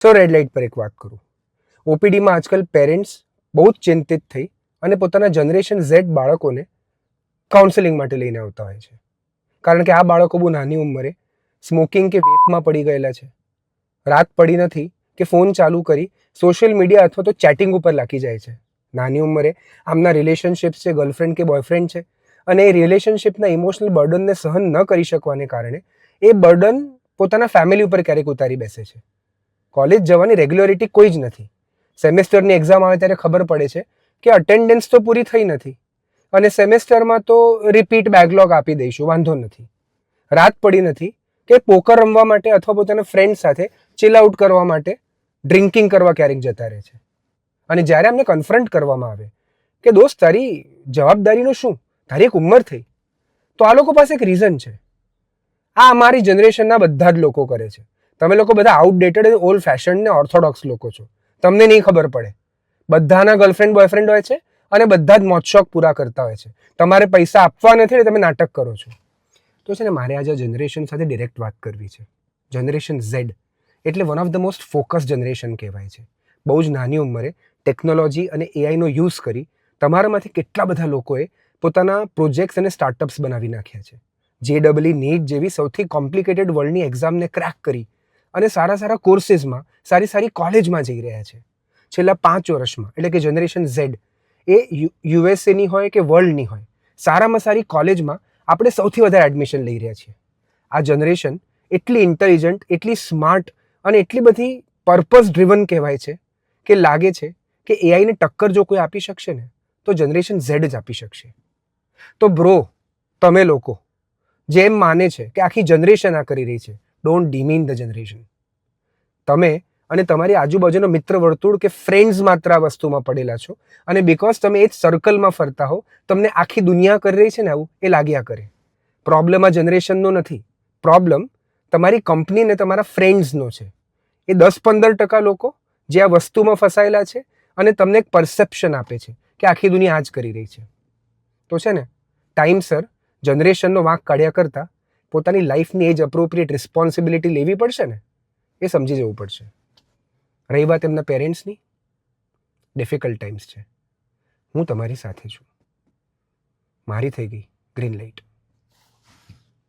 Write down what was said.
તો red light પર એક વાત કરું. ઓપીડીમાં આજકાલ પેરેન્ટ્સ બહુ જ ચિંતિત થઈ અને પોતાના જનરેશન ઝેડ બાળકોને કાઉન્સેલિંગ માટે લઈને આવતા હોય છે. કારણ કે આ બાળકો બહુ નાની ઉંમરે સ્મોકિંગ કે વેપમાં પડી ગયેલા છે. રાત પડી નથી કે ફોન ચાલુ કરી સોશિયલ મીડિયા અથવા તો ચેટિંગ ઉપર લાગી જાય છે. નાની ઉંમરે આમના રિલેશનશિપ્સ છે, ગર્લફ્રેન્ડ કે બોયફ્રેન્ડ છે, અને એ રિલેશનશિપના ઇમોશનલ બર્ડનને સહન ન કરી શકવાને કારણે એ બર્ડન પોતાના ફેમિલી ઉપર ક્યારેક ઉતારી બેસે છે. કોલેજ જવાની રેગ્યુલરિટી કોઈ જ નથી. સેમેસ્ટરની એક્ઝામ આવે ત્યારે ખબર પડે છે કે અટેન્ડન્સ તો પૂરી થઈ નથી અને સેમેસ્ટરમાં તો રિપીટ બેકલોગ આપી દઈશું, વાંધો નથી. રાત પડી નથી કે પોકર રમવા માટે અથવા પોતાના ફ્રેન્ડ સાથે ચિલ આઉટ કરવા માટે ડ્રિંકિંગ કરવા ક્યારેક જતા રહે છે. અને જ્યારે અમને કન્ફ્રન્ટ કરવામાં આવે કે દોસ્ત તારી જવાબદારીનું શું, તારી એક ઉંમર થઈ, તો આ લોકો પાસે એક રીઝન છે. આ અમારી જનરેશનના બધા જ લોકો કરે છે. તમે લોકો બધા આઉટડેટેડ અને ઓલ્ડ ફેશન ને ઓર્થોડોક્સ લોકો છો. તમને નહીં ખબર પડે. બધાના ગર્લફ્રેન્ડ બોયફ્રેન્ડ હોય છે અને બધા જ મોજ શોખ પૂરા કરતા હોય છે. તમારે પૈસા આપવા નથી ને તમે નાટક કરો છો. તો છે ને, મારે આજે જનરેશન સાથે ડિરેક્ટ વાત કરવી છે. જનરેશન ઝેડ એટલે one of the most focus generation કહેવાય છે. બહુ જ નાની ઉંમરે ટેકનોલોજી અને એઆઈનો યુઝ કરી તમારામાંથી કેટલા બધા લોકોએ પોતાના પ્રોજેક્ટ્સ અને સ્ટાર્ટઅપ્સ બનાવી નાખ્યા છે. JEE નીટ જેવી સૌથી કોમ્પ્લિકેટેડ વર્લ્ડની એક્ઝામને ક્રેક કરી અને સારા સારા કોર્सेसમાં સારી સારી કોલેજમાં જઈ રહ્યા છે. છેલ્લા 5 વર્ષમાં એટલે કે જનરેશન ઝેડ એ યુએસએની હોય કે વર્લ્ડની હોય, સારામાં સારી કોલેજમાં આપણે સૌથી વધારે એડમિશન લઈ રહ્યા છીએ. આ જનરેશન એટલી ઇન્ટેલિજન્ટ, એટલી સ્માર્ટ અને એટલી બધી પર્પઝ ડ્રિવન કહેવાય છે કે લાગે છે કે એઆઈને ટક્કર જો કોઈ આપી શકશે ને તો જનરેશન ઝેડ જ આપી શકશે. તો બ્રો, તમે લોકો જેમ માને છે કે આખી જનરેશન આ કરી રહી છે, ડોન્ટ ડિમીન ધ જનરેશન. તમે અને તમારી આજુબાજુનો મિત્ર વર્તુળ કે ફ્રેન્ડ્સ માત્ર આ વસ્તુમાં પડેલા છો અને બિકોઝ તમે એ જ સર્કલમાં ફરતા હો તમને આખી દુનિયા કરી રહી છે ને આવું એ લાગ્યા કરે. પ્રોબ્લેમ આ જનરેશનનો નથી. પ્રોબ્લેમ તમારી કંપની ને તમારા ફ્રેન્ડ્સનો છે. એ 10-15% લોકો જે આ વસ્તુમાં ફસાયેલા છે અને તમને એક પરસેપ્શન આપે છે કે આખી દુનિયા આ જ કરી રહી છે. તો છે ને, ટાઈમસર જનરેશનનો વાંક કાઢ્યા કરતાં પોતાની લાઈફની એજ અપ્રોપ્રિએટ રિસ્પોન્સિબિલિટી લેવી પડશે ને, એ સમજી જવું પડશે. રહી વાત એમના પેરેન્ટ્સની, ડિફિકલ્ટ ટાઈમ્સ છે. હું તમારી સાથે છું. મારી થઈ ગઈ ગ્રીન લાઇટ.